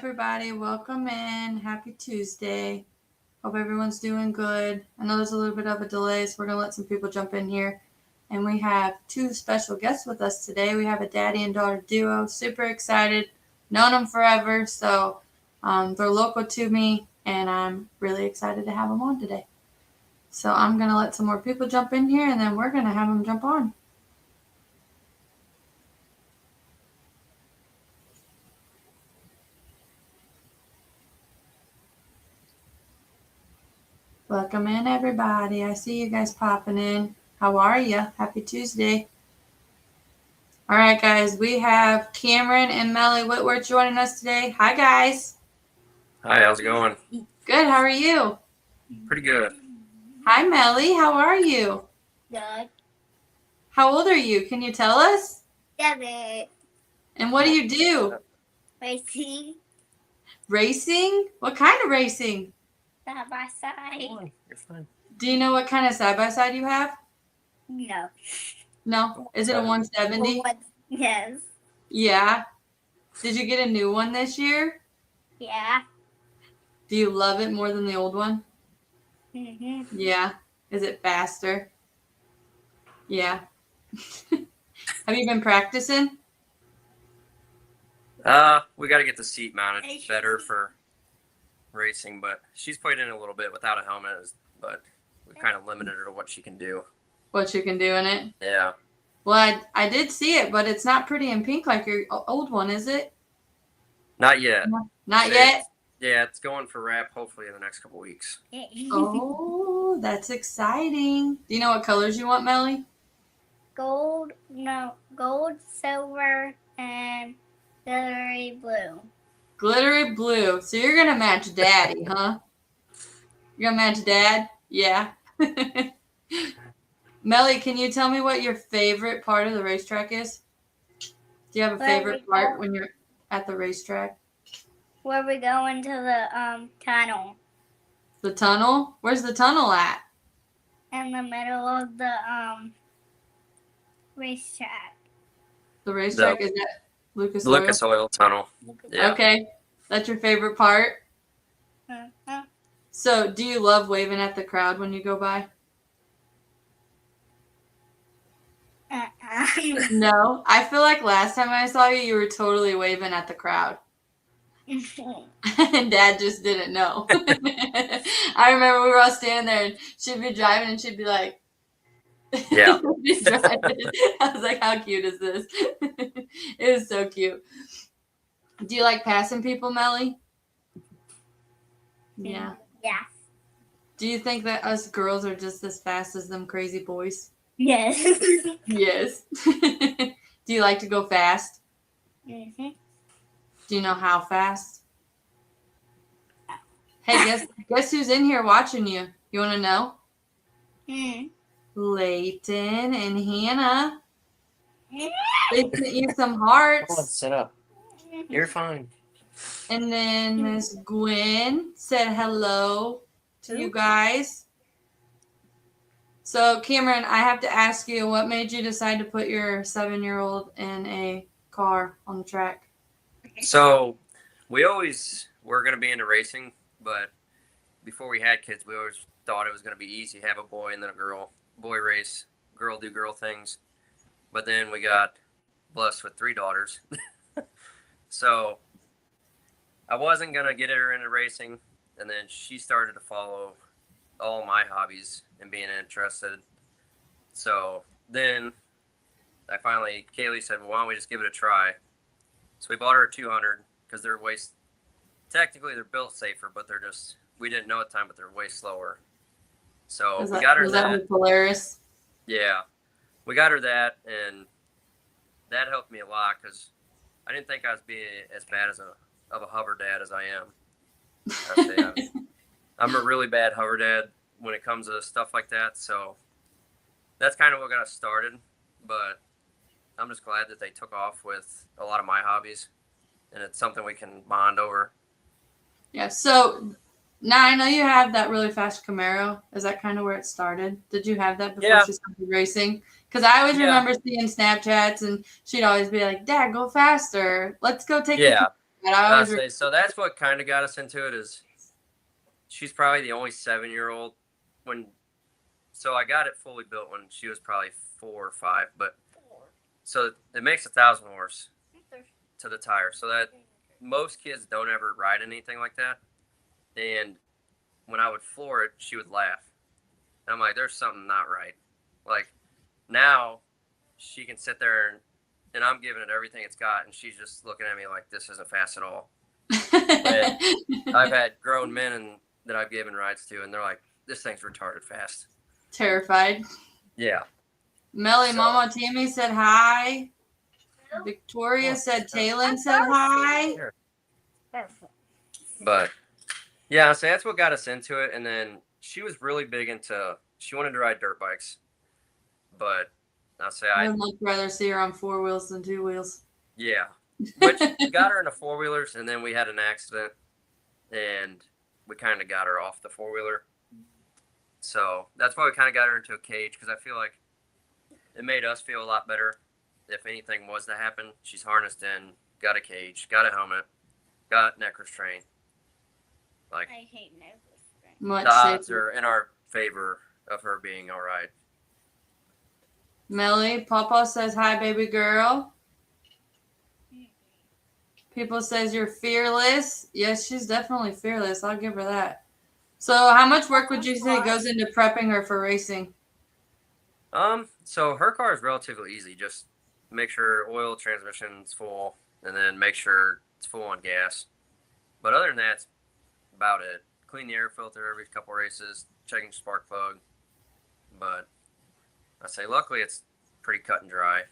everybody. Welcome in. Happy Tuesday. Hope everyone's doing good. I know there's a little bit of a delay, so we're going to let some people jump in here. And we have two special guests with us today. We have a daddy and daughter duo. Super excited. Known them forever, so they're local to me, and I'm really excited to have them on today. So I'm going to let some more people jump in here, and then we're going to have them jump on. Welcome in, everybody. I see you guys popping in. How are you? Happy Tuesday. All right, guys. We have Cameron and Melliody Whitworth joining us today. Hi, guys. Hi, how's it going? Good. How are you? Pretty good. Hi, Melly. How are you? Good. How old are you? Can you tell us? 7. And what do you do? Racing. Racing? What kind of racing? Side by side. You're fine. Do you know what kind of side-by-side you have? No. No? Is it a 170? Yes. Yeah. Did you get a new one this year? Yeah. Do you love it more than the old one? Mhm. Yeah. Is it faster? Yeah. Have you been practicing? We got to get the seat mounted better for racing, but she's played in a little bit without a helmet, but we kind of limited her to what she can do. What you can do in it? Yeah. Well, I did see it, but it's not pretty in pink like your old one, is it? Not yet. Not yet? Yeah, it's going for wrap hopefully in the next couple weeks. Oh, that's exciting. Do you know what colors you want, Melly? Gold, silver, and glittery blue. Glittery blue. So you're going to match Daddy, huh? You're going to match Dad? Yeah. Melly, can you tell me what your favorite part of the racetrack is? Do you have a favorite part when you're at the racetrack? Where we go into the tunnel. The tunnel? Where's the tunnel at? In the middle of the racetrack. The racetrack is at Lucas Oil? Lucas Oil Tunnel. Yeah. Okay. That's your favorite part? Uh-huh. So do you love waving at the crowd when you go by? No. I feel like last time I saw you, you were totally waving at the crowd. And Dad just didn't know. I remember we were all standing there and she'd be driving and she'd be like, yeah. I was like, how cute is this? It was so cute. Do you like passing people, Melly? Yeah. Yeah. Do you think that us girls are just as fast as them crazy boys? Yes. Yes. Do you like to go fast? Mm-hmm. Do you know how fast? Hey, guess who's in here watching you? You want to know? Layton and Hannah. They sent you some hearts. Come on, sit up. You're fine. And then Miss Gwen said hello to you guys. So, Cameron, I have to ask you, what made you decide to put your 7-year-old in a car on the track? So, we always were going to be into racing, but before we had kids, we always thought it was going to be easy to have a boy and then a girl. Boy race, girl do girl things. But then we got blessed with 3 daughters. So, I wasn't going to get her into racing, and then she started to follow all my hobbies and being interested. So, then Kaylee said, well, why don't we just give it a try? So we bought her a 200 because technically they're built safer, but we didn't know at the time, but they're way slower. So we got her that. Was that Polaris? Yeah. We got her that, and that helped me a lot because I didn't think I was being as bad of a hover dad as I am. I'm a really bad hover dad when it comes to stuff like that. So that's kind of what got us started, but I'm just glad that they took off with a lot of my hobbies, and it's something we can bond over. Yeah, so now I know you have that really fast Camaro. Is that kind of where it started? Did you have that before she started racing? Because I always remember seeing Snapchats, and she'd always be like, Dad, go faster. Let's go take that. I I always say so. That's what kind of got us into it. Is she's probably the only 7-year-old when. So I got it fully built when she was probably 4 or 5, but so it makes 1,000 horse to the tire. So that most kids don't ever ride anything like that. And when I would floor it, she would laugh. And I'm like, there's something not right. Like now she can sit there and I'm giving it everything it's got, and she's just looking at me like this isn't fast at all. I've had grown men that I've given rides to, and they're like, this thing's retarded fast. Terrified. Yeah. Melly, So- Mama Tammy said hi. Victoria said Taylor said hi. But yeah, so that's what got us into it. And then she was really big into, she wanted to ride dirt bikes. But I'll say I would much rather see her on 4 wheels than 2 wheels. yeah. Which got her into 4-wheelers, and then we had an accident, and we kind of got her off the 4-wheeler. So that's why we kind of got her into a cage, because I feel like it made us feel a lot better. If anything was to happen, she's harnessed in, got a cage, got a helmet, got neck restraint. Like, I hate nervous. Much the odds safer. are in our favor of her being all right. Melly, Papa says hi, baby girl. People says you're fearless. Yes, she's definitely fearless. I'll give her that. So how much work would you say goes into prepping her for racing? So her car is relatively easy. Just make sure oil, transmission's full, and then make sure it's full on gas. But other than that, it's about it. Clean the air filter every couple races, checking spark plug. But I say luckily it's pretty cut and dry.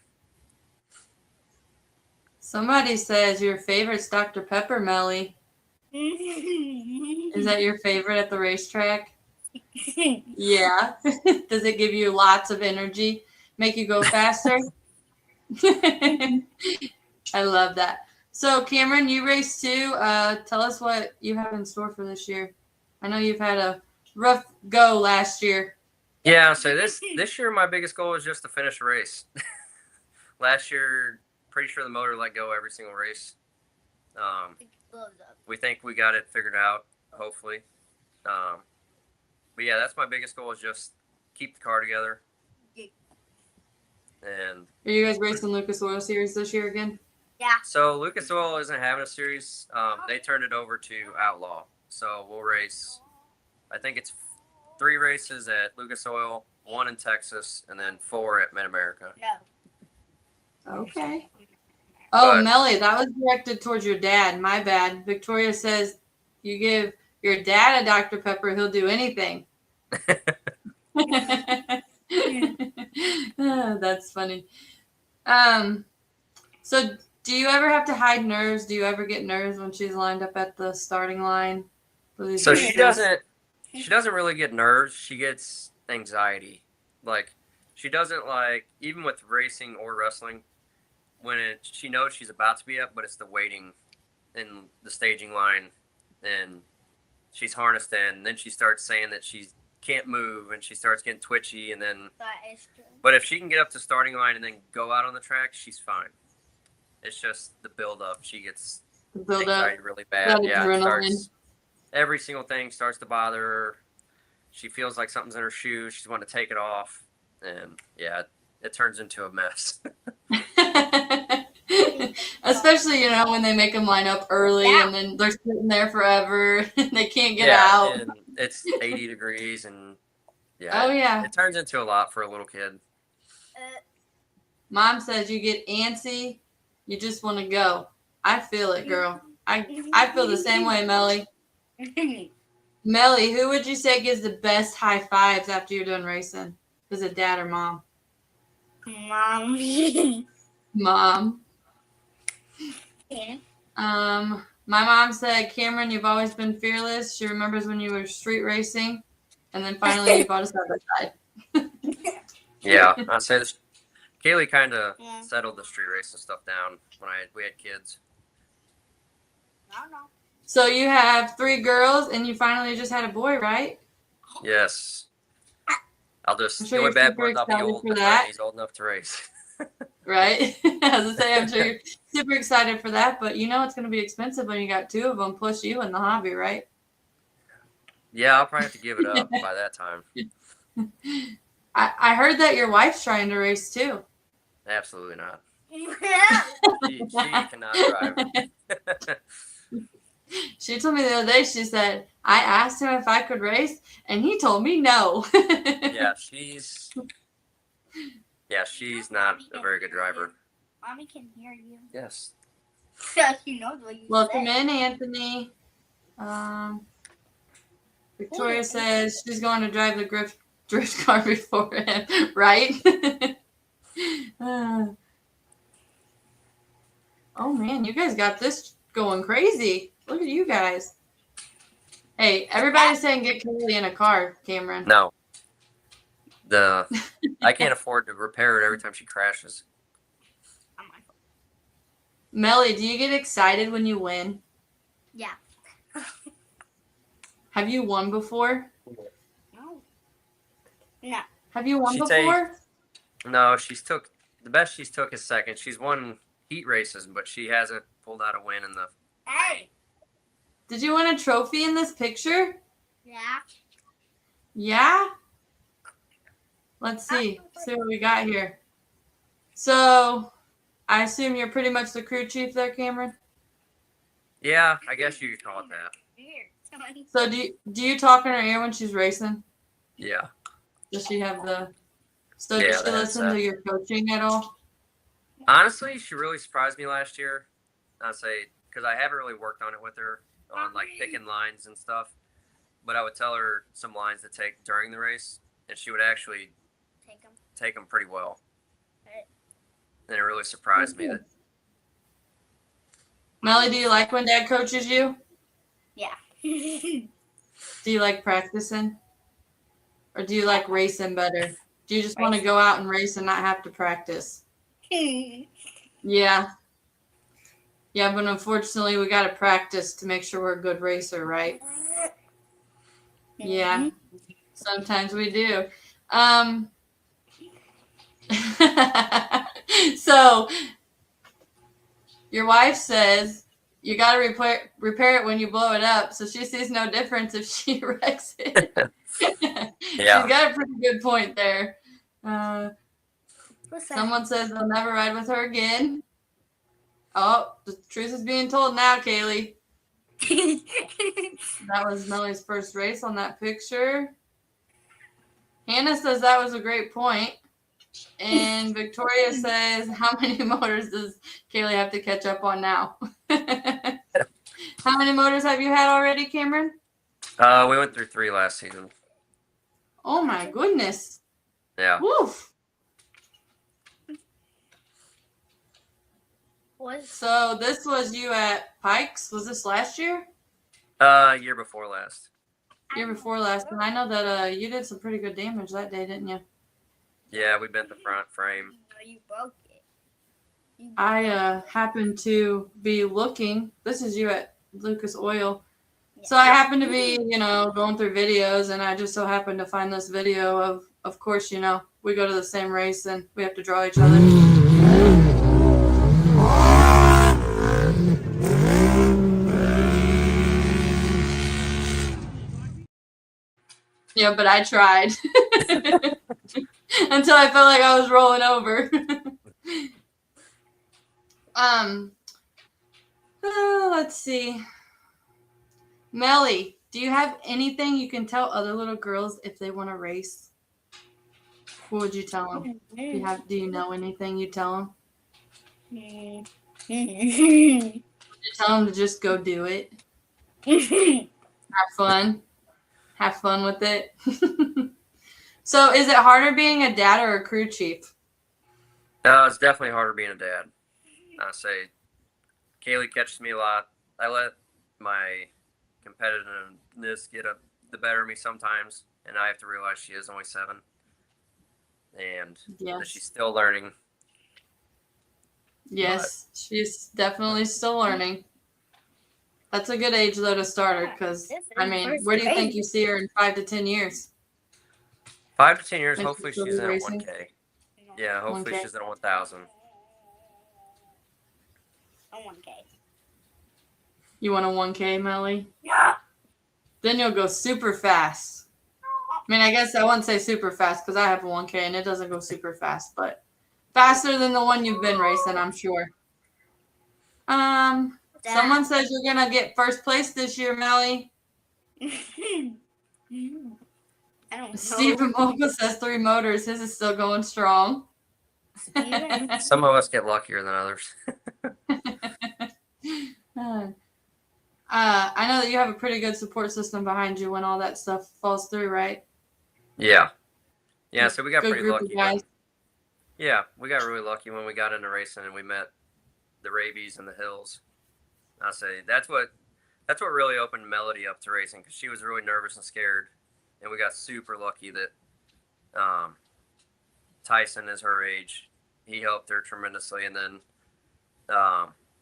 Somebody says your favorite's Dr. Pepper, Melly. Is that your favorite at the racetrack? Yeah. Does it give you lots of energy? Make you go faster? I love that. So, Cameron, you race too. Tell us what you have in store for this year. I know you've had a rough go last year. Yeah, so this year my biggest goal is just to finish a race. Last year, pretty sure the motor let go every single race. We think we got it figured out, hopefully. But yeah, that's my biggest goal is just keep the car together. And Are you guys racing Lucas Oil Series this year again? Yeah. so Lucas Oil isn't having a series. They turned it over to Outlaw. So we'll race, I think it's 3 races at Lucas Oil, 1 in Texas, and then 4 at Mid-America. No. Okay. Oh, But- Melly, that was directed towards your dad. My bad. Victoria says you give your dad a Dr. Pepper, he'll do anything. Oh, that's funny. So do you ever have to hide nerves? Do you ever get nerves when she's lined up at the starting line? So she doesn't really get nerves. She gets anxiety. Like, she doesn't like, even with racing or wrestling, when she knows she's about to be up, but it's the waiting in the staging line, and she's harnessed in, and then she starts saying that she can't move, and she starts getting twitchy, and then, That is true. but if she can get up to starting line and then go out on the track, she's fine. It's just the build up. She gets build up. anxiety really bad. that Yeah, it adrenaline. starts, every single thing starts to bother her. She feels like something's in her shoes. She's wanting to take it off, and yeah, it turns into a mess. Especially, when they make them line up early and then they're sitting there forever and they can't get out. And it's 80 degrees, and Oh, yeah. it turns into a lot for a little kid. Mom says you get antsy. You just want to go. I feel it, girl. I feel the same way, Melly. Melly, who would you say gives the best high fives after you're done racing? Is it dad or mom? Mom. Mom. Yeah. My mom said, Cameron, you've always been fearless. She remembers when you were street racing, and then finally you bought a side by side. Yeah, I say this. Kaylee kind of Yeah. settled the street racing stuff down when we had kids. No. So you have 3 girls, and you finally just had a boy, right? Yes. I'll just, I'm sure the only you're bad super part is I'll be excited old for before that. he's old enough to race. right? As I say, I'm sure you're super excited for that, but you know it's going to be expensive when you got 2 of them plus you in the hobby, right? Yeah, I'll probably have to give it up by that time. I heard that your wife's trying to race too. Absolutely not. She cannot drive. She told me the other day, she said, I asked him if I could race, and he told me no. Yeah, she's not a very good driver. Mommy can hear you. Yes. She knows what you Welcome said. in, Anthony. Victoria says she's going to drive the drift car before him, right? Oh man, you guys got this going crazy. Look at you guys. Hey, everybody's saying get Kaylee in a car, Cameron. No. I can't afford to repair it every time she crashes. Melly, do you get excited when you win? Yeah. Have you won before? No. No. Have you won She before? No, the best she's took is second. She's won heat races, but she hasn't pulled out a win in the. Hey. Did you win a trophy in this picture? Yeah. Yeah? Let's see. See what we got here. So, I assume you're pretty much the crew chief there, Cameron? Yeah, I guess you could call it that. So, do you talk in her ear when she's racing? Yeah. Does she have the... So, Yeah, does she that's listen to your coaching at all? Honestly, she really surprised me last year. I'd say, because I haven't really worked on it with her, on like picking lines and stuff. But I would tell her some lines to take during the race, and she would actually take them pretty well. And it really surprised me. That Melly, do you like when Dad coaches you? Yeah. Do you like practicing? Or do you like racing better? Do you just want to go out and race and not have to practice? Yeah. Yeah, but unfortunately, we got to practice to make sure we're a good racer, right? Yeah. Sometimes we do. So, your wife says you got to repair it when you blow it up, so she sees no difference if she wrecks it. Yeah. She's got a pretty good point there. Someone says they'll never ride with her again. Oh, the truth is being told now, Kaylee. That was Melly's first race on that picture. Hannah says that was a great point. And Victoria says, how many motors does Kaylee have to catch up on now? How many motors have you had already, Cameron? We went through 3 last season. Oh, my goodness. Yeah. Woof. So this was you at Pikes. Was this last year? Year before last. Year before last. And I know that you did some pretty good damage that day, didn't you? Yeah, we bent the front frame. You broke it. I happened to be looking. This is you at Lucas Oil. So I happened to be, going through videos, and I just so happened to find this video of course, we go to the same race and we have to draw each other. Yeah, but I tried until I felt like I was rolling over. Let's see. Melly, do you have anything you can tell other little girls if they want to race? What would you tell them? Do you know anything you tell them? Would you tell them to just go do it? Have fun. Have fun with it. So is it harder being a dad or a crew chief? It's definitely harder being a dad. I say Kaylee catches me a lot. I let my competitiveness get the better of me sometimes, and I have to realize she is only 7. And that she's still learning. Yes, she's definitely still learning. That's a good age, though, to start her, because, where do you think you see her in 5 to 10 years? 5 to 10 years, hopefully she'll she's be in a racing? 1K. Yeah, hopefully 1K. she's in a 1,000. A 1K. You want a 1K, Melly? Yeah. Then you'll go super fast. I mean, I guess I wouldn't say super fast because I have a 1K and it doesn't go super fast, but faster than the one you've been racing, I'm sure. Someone says you're gonna get first place this year, Melly. I don't know. Stephen Mogul says 3 motors. His is still going strong. Some of us get luckier than others. I know that you have a pretty good support system behind you when all that stuff falls through, right? Yeah. Yeah, so we got Good pretty group of lucky. guys. We got really lucky when we got into racing and we met the Rabies and the Hills. I'll say that's what really opened Melody up to racing because she was really nervous and scared, and we got super lucky that Tyson is her age. He helped her tremendously, and then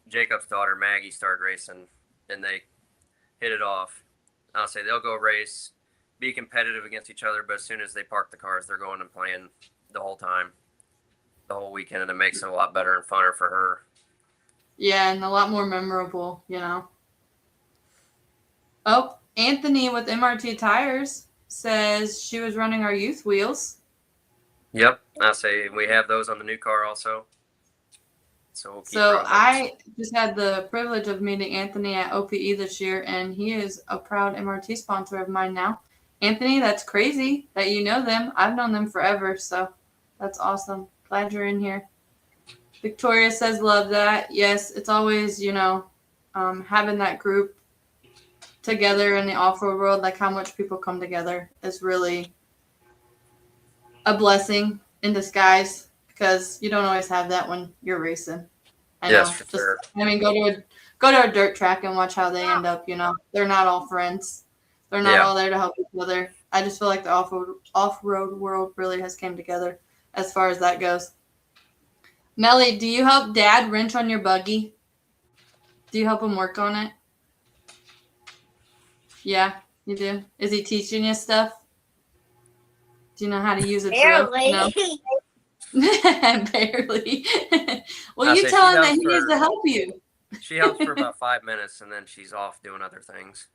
Jacob's daughter Maggie started racing, and they hit it off. I'll say they'll go race, be competitive against each other, but as soon as they park the cars, they're going and playing the whole time, the whole weekend, and it makes it a lot better and funner for her. Yeah, and a lot more memorable, you know. Oh, Anthony with MRT Tires says she was running our youth wheels. Yep, I say we have those on the new car also. So we'll keep So running those. I just had the privilege of meeting Anthony at OPE this year, and he is a proud MRT sponsor of mine now. Anthony, that's crazy that you know them. I've known them forever, so that's awesome. Glad you're in here. Victoria says, love that. Yes, it's always, having that group together in the off-road world, like how much people come together is really a blessing in disguise because you don't always have that when you're racing. I know. Yes, for sure. I mean, go to a dirt track and watch how they end up, They're not all friends. They're not all there to help each other. I just feel like the off-road world really has came together as far as that goes. Melly, do you help Dad wrench on your buggy? Do you help him work on it? Yeah, you do. Is he teaching you stuff? Do you know how to use a drill? Barely. No. Barely. Well, you say tell she him that helps he needs for- to help you. She helps for about 5 minutes, and then she's off doing other things.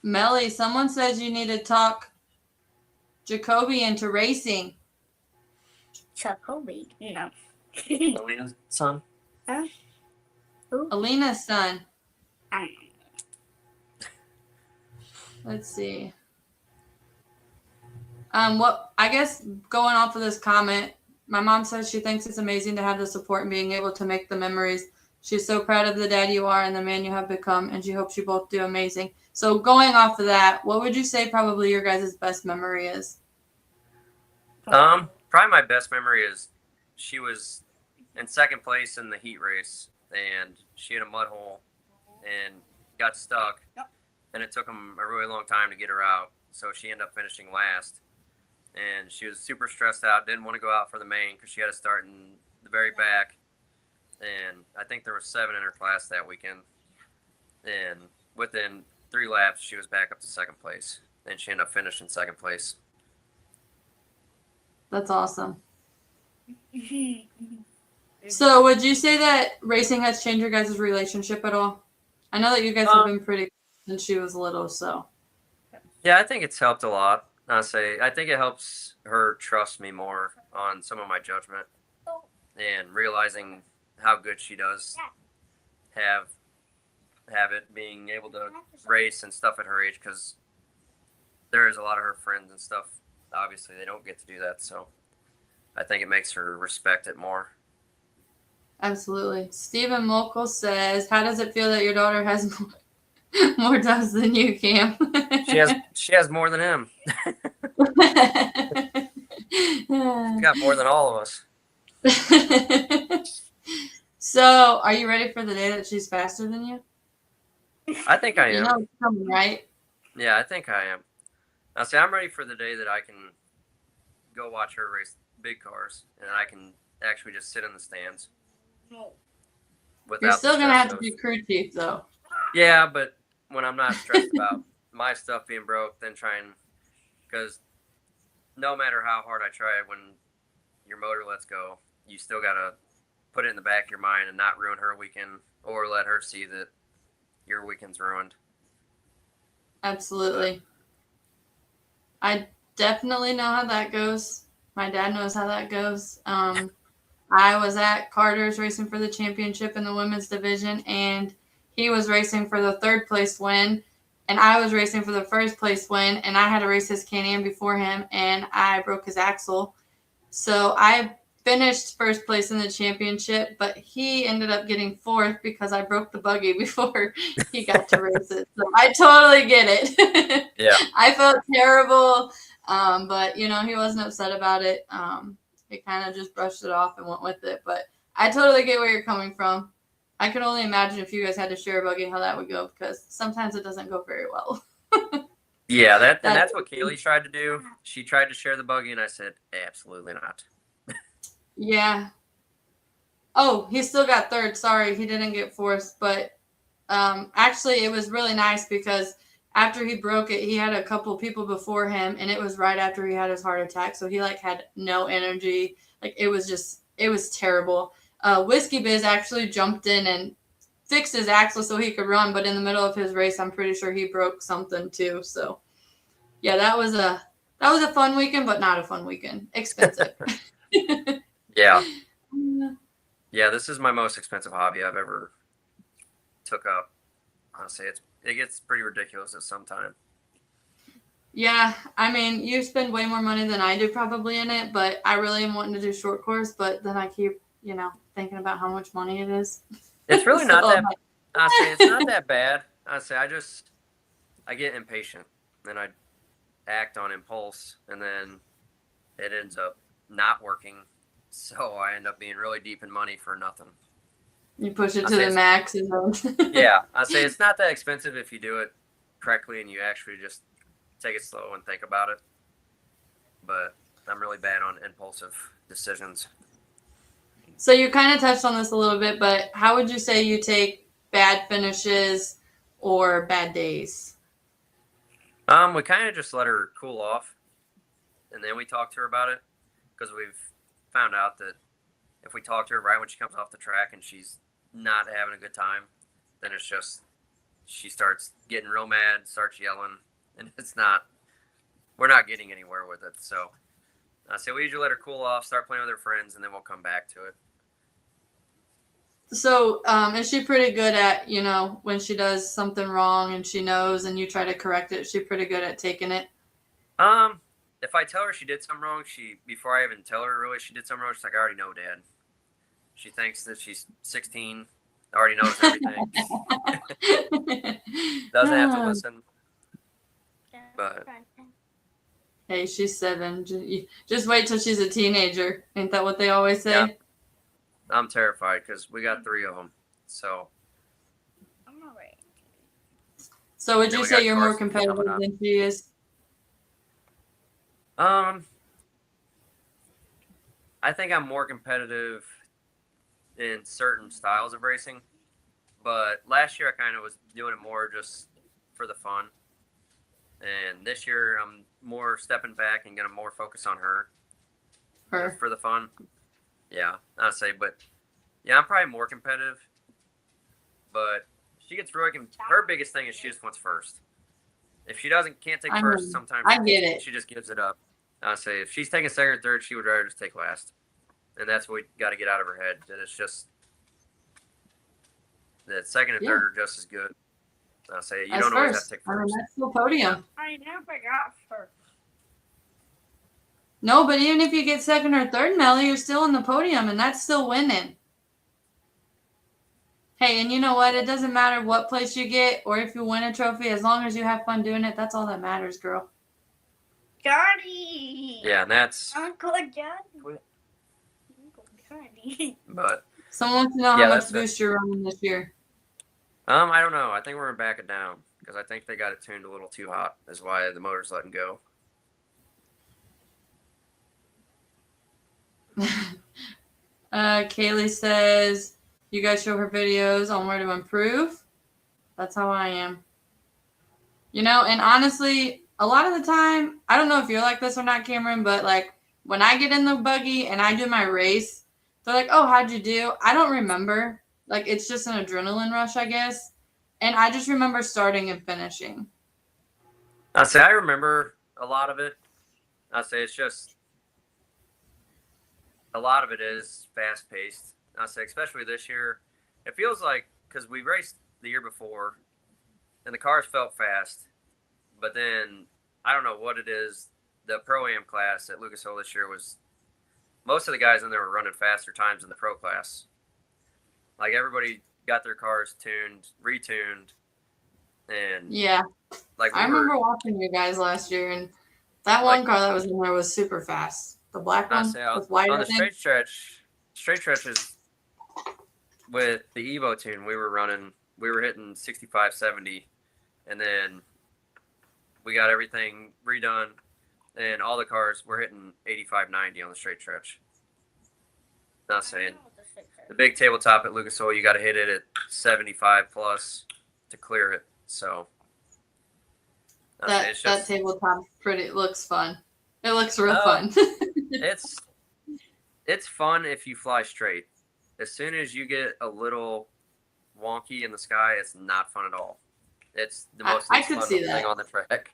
Melly, someone says you need to talk Jacoby into racing. Jacoby. No. Alina's son? Alina's son. I don't know. Let's see. I guess going off of this comment, my mom says she thinks it's amazing to have the support and being able to make the memories. She's so proud of the dad you are and the man you have become, and she hopes you both do amazing. So going off of that, what would you say probably your guys' best memory is? Probably my best memory is she was in second place in the heat race, and she had a mud hole and got stuck, and it took them a really long time to get her out. So she ended up finishing last, and she was super stressed out, didn't want to go out for the main because she had to start in the very back, and I think there were 7 in her class that weekend, and within 3 laps, she was back up to second place, and she ended up finishing second place. That's awesome. So would you say that racing has changed your guys' relationship at all? I know that you guys have been pretty since she was little, so. Yeah, I think it's helped a lot. I think it helps her trust me more on some of my judgment and realizing how good she does have it, being able to race and stuff at her age, because there is a lot of her friends and stuff. Obviously, they don't get to do that, so I think it makes her respect it more. Absolutely. Stephen Mokel says, how does it feel that your daughter has more dubs than you, Cam? She has more than him. She's got more than all of us. So, are you ready for the day that she's faster than you? I think I am. You know it's coming, right? Yeah, I think I am. I'm ready for the day that I can go watch her race big cars, and I can actually just sit in the stands. You're still going to have to be crew chief, though. Yeah, but when I'm not stressed about my stuff being broke, then because no matter how hard I try, when your motor lets go, you still got to put it in the back of your mind and not ruin her weekend or let her see that your weekend's ruined. Absolutely. I definitely know how that goes. My dad knows how that goes. I was at Carter's racing for the championship in the women's division, and he was racing for the third place win, and I was racing for the first place win, and I had to race his Can-Am before him, and I broke his axle. So I finished first place in the championship, but he ended up getting fourth because I broke the buggy before he got to race it. So I totally get it. Yeah. I felt terrible, but he wasn't upset about it. He kind of just brushed it off and went with it. But I totally get where you're coming from. I can only imagine if you guys had to share a buggy how that would go, because sometimes it doesn't go very well. Yeah, that's what Kaylee tried to do. She tried to share the buggy, and I said, absolutely not. Yeah. Oh, he still got third. Sorry, he didn't get fourth. But actually, it was really nice because after he broke it, he had a couple people before him, and it was right after he had his heart attack. So he had no energy. It was terrible. Whiskey Biz actually jumped in and fixed his axle so he could run. But in the middle of his race, I'm pretty sure he broke something too. So yeah, that was a fun weekend, but not a fun weekend. Expensive. Yeah. Yeah, this is my most expensive hobby I've ever took up. Honestly, it gets pretty ridiculous at some time. Yeah, I mean, you spend way more money than I do probably in it, but I really am wanting to do short course, but then I keep, thinking about how much money it is. It's really not that, honestly, it's not that bad. Honestly, I get impatient, and I act on impulse, and then it ends up not working. So I end up being really deep in money for nothing. You push it to the max. Yeah, I say it's not that expensive if you do it correctly and you actually just take it slow and think about it. But I'm really bad on impulsive decisions. So you kind of touched on this a little bit, but how would you say you take bad finishes or bad days? We kind of just let her cool off, and then we talk to her about it, because we've found out that if we talk to her right when she comes off the track and she's not having a good time, then it's just she starts getting real mad, starts yelling, and we're not getting anywhere with it. So I say we usually let her cool off, start playing with her friends, and then we'll come back to it. So is she pretty good at, when she does something wrong and she knows and you try to correct it, is she pretty good at taking it? If I tell her she did something wrong, before I even tell her really she did something wrong, she's like, I already know, Dad. She thinks that she's 16, already knows everything. Doesn't have to listen. But hey, she's 7. Just wait till she's a teenager. Ain't that what they always say? Yeah. I'm terrified because we got 3 of them. So. I'm all right. So would you say you're more competitive than she is? I think I'm more competitive in certain styles of racing, but last year I kind of was doing it more just for the fun, and this year I'm more stepping back and gonna more focus on her for the fun. Yeah, I'd say, but yeah, I'm probably more competitive, but she gets really. Her biggest thing is she just wants first. If she can't take first, sometimes I get it. She just gives it up. I say if she's taking second or third, she would rather just take last, and that's what we got to get out of her head. That it's just that second and third are just as good. I say you don't always have to take first. That's the podium. I never got first. No, but even if you get second or third, Melly, you're still on the podium, and that's still winning. Hey, and you know what? It doesn't matter what place you get or if you win a trophy. As long as you have fun doing it, that's all that matters, girl. Johnny. Yeah, and that's Uncle Johnny. Uncle Johnny. But someone wants to know how much boost you're running this year. I don't know. I think we're gonna back it down because I think they got it tuned a little too hot. That's why the motor's letting go. Kaylee says you guys show her videos on where to improve. That's how I am. And honestly, a lot of the time, I don't know if you're like this or not, Cameron, but when I get in the buggy and I do my race, they're like, "Oh, how'd you do?" I don't remember. Like, it's just an adrenaline rush, I guess. And I just remember starting and finishing. I say I remember a lot of it. I say it's just a lot of it is fast paced. I say especially this year, it feels like because we raced the year before, and the cars felt fast, but then I don't know what it is. The pro am class at Lucas Oil this year was most of the guys in there were running faster times in the pro class. Like everybody got their cars tuned, retuned, and Yeah, like I remember watching you guys last year, and that like one car that was in there was super fast. The black I one say with white, on I the think. straight stretches with the Evo tune, we were hitting 65, 70, and then we got everything redone, and all the cars were hitting 85, 90 on the straight stretch. Not saying the big tabletop at Lucas Oil, you got to hit it at 75 plus to clear it. So That tabletop looks fun. It looks real fun. it's fun if you fly straight. As soon as you get a little wonky in the sky, it's not fun at all. It's the most I could fun see thing that. on the track.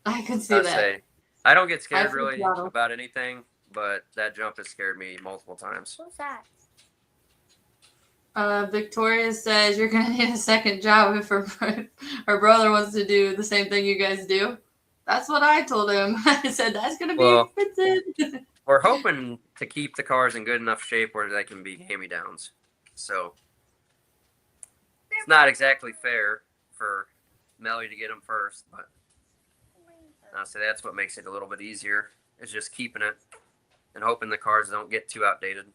I could see that. I don't get scared free really throttle. about anything, but that jump has scared me multiple times. What's that? Victoria says you're gonna need a second job if her brother wants to do the same thing you guys do. That's what I told him. I said that's gonna be expensive. We're hoping to keep the cars in good enough shape where they can be hand-me-downs. So it's not exactly fair for Melly to get them first, but honestly, that's what makes it a little bit easier. Is just keeping it and hoping the cars don't get too outdated.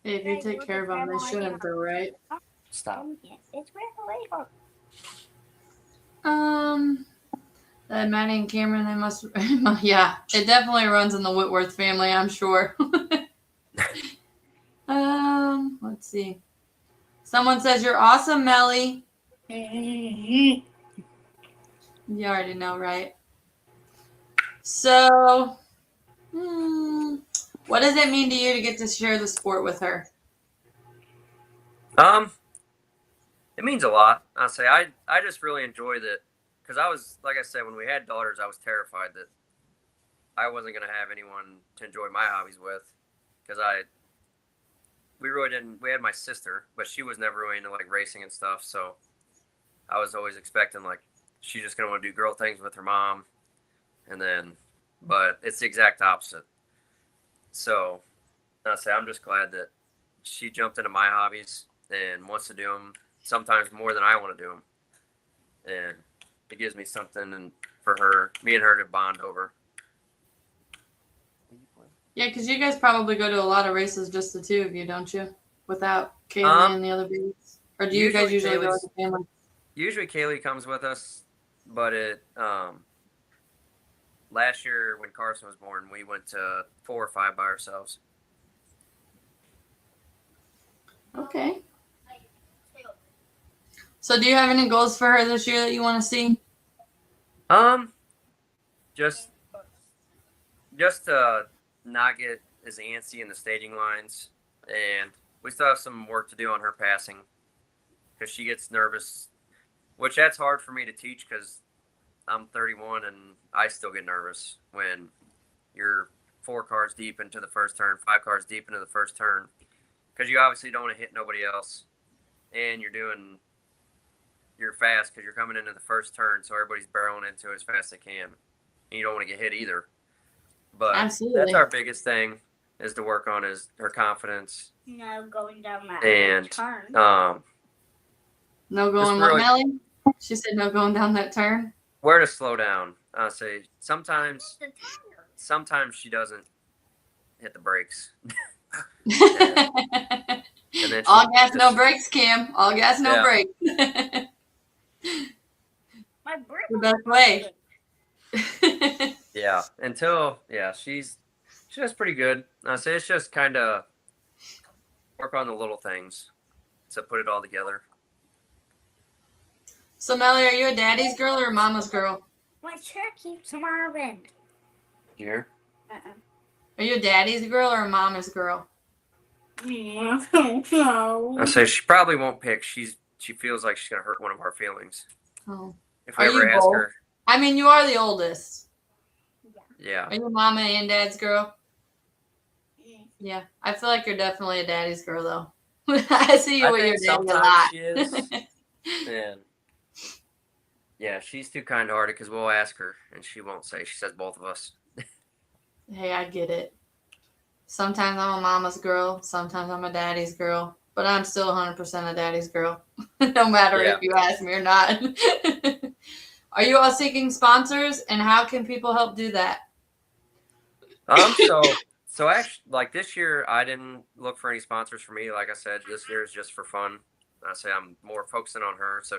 If you take care of them, they shouldn't, though, right? Stop. It's real. Maddie and Cameron, they must. Yeah, it definitely runs in the Whitworth family, I'm sure. Let's see. Someone says you're awesome, Melly. You already know, right? So, what does it mean to you to get to share the sport with her? It means a lot. I say I just really enjoy that because I was, like I said, when we had daughters, I was terrified that I wasn't going to have anyone to enjoy my hobbies with because we really didn't. We had my sister, but she was never really into like racing and stuff. So I was always expecting like she's just going to want to do girl things with her mom, but it's the exact opposite. So I say I'm just glad that she jumped into my hobbies and wants to do them sometimes more than I want to do them, and it gives me something for me and her to bond over. Yeah, because you guys probably go to a lot of races, just the two of you, don't you? Without Kaylee and the other babies, or do you guys usually go as a family? Usually Kaylee comes with us, but last year when Carson was born, we went to 4 or 5 by ourselves. Okay. So do you have any goals for her this year that you want to see? Just to not get as antsy in the staging lines, and we still have some work to do on her passing because she gets nervous, which that's hard for me to teach because I'm 31 and I still get nervous when you're 4 cars deep into the first turn, 5 cars deep into the first turn, because you obviously don't want to hit nobody else, and you're fast because you're coming into the first turn, so everybody's barreling into it as fast as they can, and you don't want to get hit either. But Absolutely. That's our biggest thing is to work on is her confidence. No going down that turn. No going what, Melly? She said no going down that turn. Where to slow down. I say sometimes she doesn't hit the brakes. and then all gas, no brakes, Cam. All gas, no brakes. My brake the best way. Yeah, she's just pretty good. I say it's just kind of work on the little things to put it all together. So, Melly, are you a daddy's girl or a mama's girl? My chair keeps moving. You hear? Are you a daddy's girl or a mama's girl? I say she probably won't pick. She feels like she's gonna hurt one of our feelings Oh. if we Are ever you ask both? her. I mean, you are the oldest. Yeah. Are you mama and dad's girl? Yeah. I feel like you're definitely a daddy's girl, though. I see you I with your think daddy a sometimes lot. she is. And yeah, she's too kind-hearted because we'll ask her and she won't say. She says both of us. Hey, I get it. Sometimes I'm a mama's girl. Sometimes I'm a daddy's girl. But I'm still 100% a daddy's girl. No matter Yeah. if you ask me or not. Are you all seeking sponsors? And how can people help do that? So actually, like this year, I didn't look for any sponsors for me. Like I said, this year is just for fun. I say I'm more focusing on her. So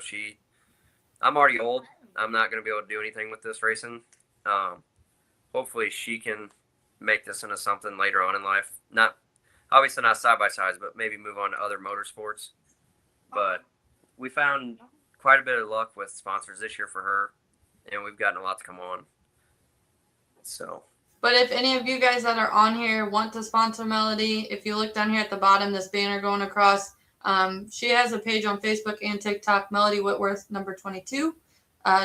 I'm already old. I'm not going to be able to do anything with this racing. Hopefully she can make this into something later on in life. Not obviously not side by sides, but maybe move on to other motorsports. But we found quite a bit of luck with sponsors this year for her, and we've gotten a lot to come on. So. But if any of you guys that are on here want to sponsor Melody, if you look down here at the bottom, this banner going across, she has a page on Facebook and TikTok, Melliody Whitworth number 22.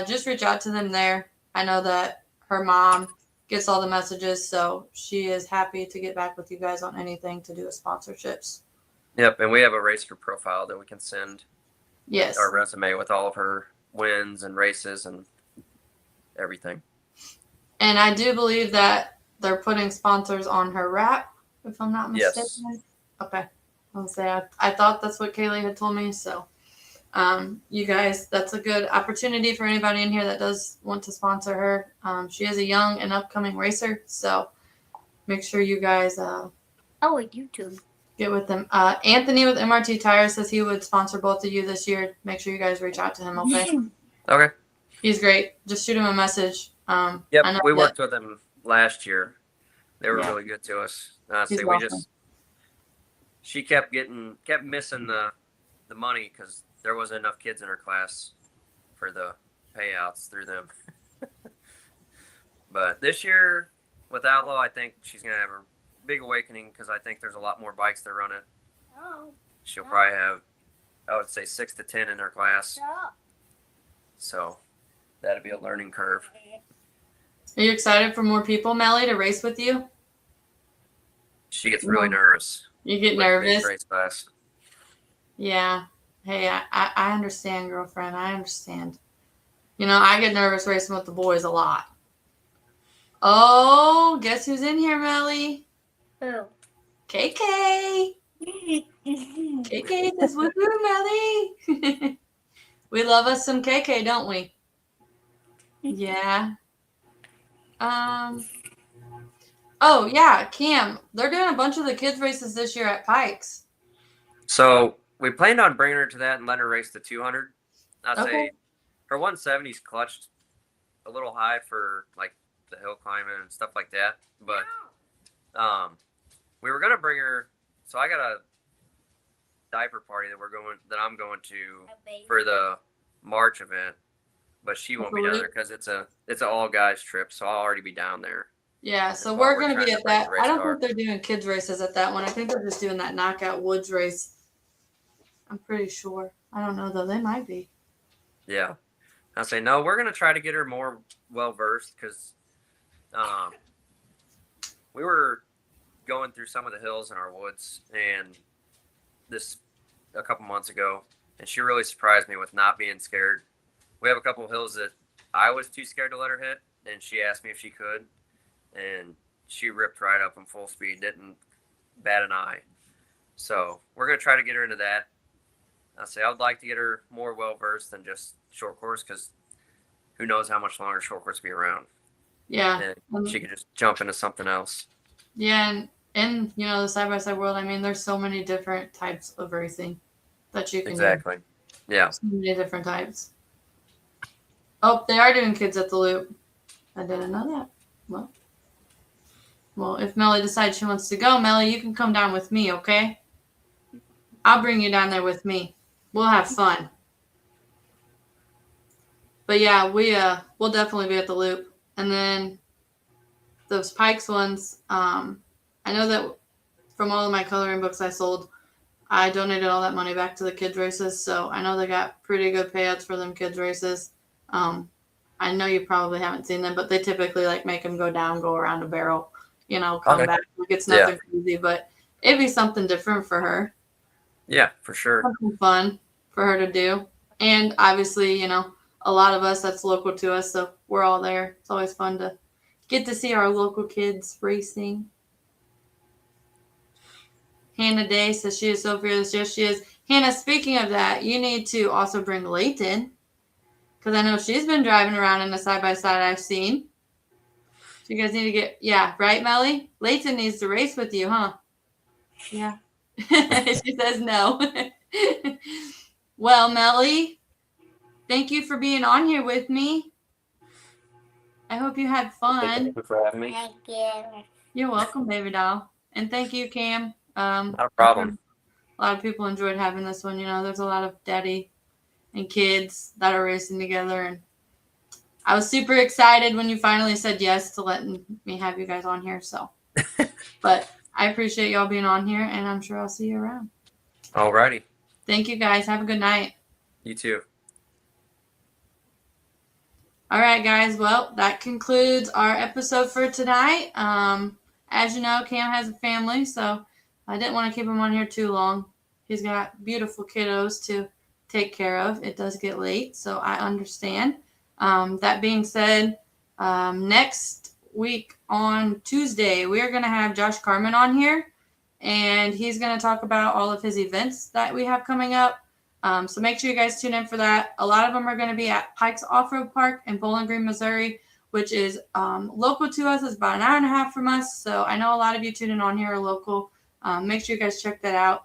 Just reach out to them there. I know that her mom gets all the messages, so she is happy to get back with you guys on anything to do with sponsorships. Yep, and we have a racer profile that we can send. Yes. Our resume with all of her wins and races and everything. And I do believe that they're putting sponsors on her wrap, if I'm not mistaken. Yes. Okay. I'll say I thought that's what Kaylee had told me. So, you guys, that's a good opportunity for anybody in here that does want to sponsor her. She is a young and upcoming racer, so make sure you guys YouTube. get with them. Anthony with MRT Tires says he would sponsor both of you this year. Make sure you guys reach out to him, okay? Okay. He's great. Just shoot him a message. Yep, we worked with him last year. They were Yeah. really good to us. He's See, awesome. she kept missing the money because there wasn't enough kids in her class for the payouts through them. But this year with Outlaw, I think she's gonna have a big awakening because I think there's a lot more bikes they're running. She'll probably have, I would say, 6 to 10 in her class. So that'd be a learning curve. Are you excited for more people, Melly, to race with you? She gets really nervous. You get with nervous? big race class. Yeah. Hey, I understand, girlfriend. I understand. You know, I get nervous racing with the boys a lot. Oh, guess who's in here, Melly? Who? KK. KK says, woohoo, Melly. We love us some KK, don't we? Yeah. Oh, yeah, Cam. They're doing a bunch of the kids' races this year at Pikes. So we planned on bringing her to that and letting her race the 200. I'd Okay. say her 170's clutched a little high for like the hill climbing and stuff like that. But we were gonna bring her. So I got a diaper party that I'm going to for the March event, but she won't be down there because it's an all guys trip. So I'll already be down there. Yeah, so While we're we're going to trying be to at break that. the race I don't car. think they're doing kids races at that one. I think they're just doing that Knockout Woods race. I'm pretty sure. I don't know, though. They might be. Yeah. I say, no, we're going to try to get her more well-versed because we were going through some of the hills in our woods and this a couple months ago, and she really surprised me with not being scared. We have a couple of hills that I was too scared to let her hit, and she asked me if she could, and she ripped right up in full speed, didn't bat an eye. So we're going to try to get her into that. I say I would like to get her more well-versed than just short course because who knows how much longer short course will be around. Yeah. And she could just jump into something else. Yeah, and in, you know, the side-by-side world, I mean, there's so many different types of racing that you can Exactly. do. Yeah. So many different types. Oh, they are doing kids at the Loop. I didn't know that. Well, if Melly decides she wants to go, Melly, you can come down with me, okay? I'll bring you down there with me. We'll have fun. But yeah, we'll definitely be at the Loop. And then those Pikes ones, I know that from all of my coloring books I sold, I donated all that money back to the kids races, so I know they got pretty good payouts for them kids races. I know you probably haven't seen them, but they typically like make them go down, go around a barrel, come Okay. back. Like it's Yeah. nothing crazy, but it'd be something different for her. Yeah, for sure. Something fun for her to do. And obviously, a lot of us that's local to us, so we're all there. It's always fun to get to see our local kids racing. Hannah Day says she is so fearless. Yes, she is. Hannah, speaking of that, you need to also bring Layton, because I know she's been driving around in a side-by-side I've seen. So you guys need to get, right, Melly? Layton needs to race with you, huh? Yeah. She says no. Well, Melly, thank you for being on here with me. I hope you had fun. Thank you for having me. Thank you. You're welcome, baby doll. And thank you, Cam. Not a problem. A lot of people enjoyed having this one. There's a lot of daddy and kids that are racing together. And I was super excited when you finally said yes to letting me have you guys on here. So, but I appreciate y'all being on here, and I'm sure I'll see you around. Alrighty. Thank you, guys. Have a good night. You too. All right, guys. Well, that concludes our episode for tonight. As you know, Cam has a family, so I didn't want to keep him on here too long. He's got beautiful kiddos to take care of. It does get late, so I understand. That being said, next week on Tuesday, we're going to have Josh Carmen on here, and he's going to talk about all of his events that we have coming up. So make sure you guys tune in for that. A lot of them are going to be at Pikes Off-Road Park in Bowling Green, Missouri, which is local to us. It's about an hour and a half from us. So I know a lot of you tuning on here are local. Make sure you guys check that out.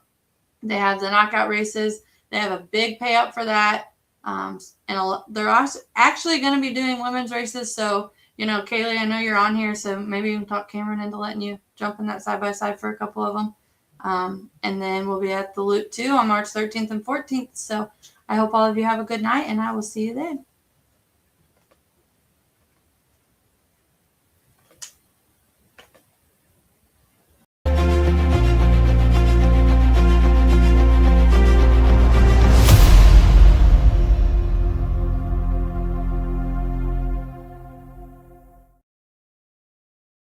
They have the knockout races. They have a big payout for that. They're also actually going to be doing women's races. So, Kaylee, I know you're on here, so maybe you can talk Cameron into letting you jump in that side-by-side for a couple of them. And then we'll be at the Loop 2 on March 13th and 14th. So I hope all of you have a good night, and I will see you then.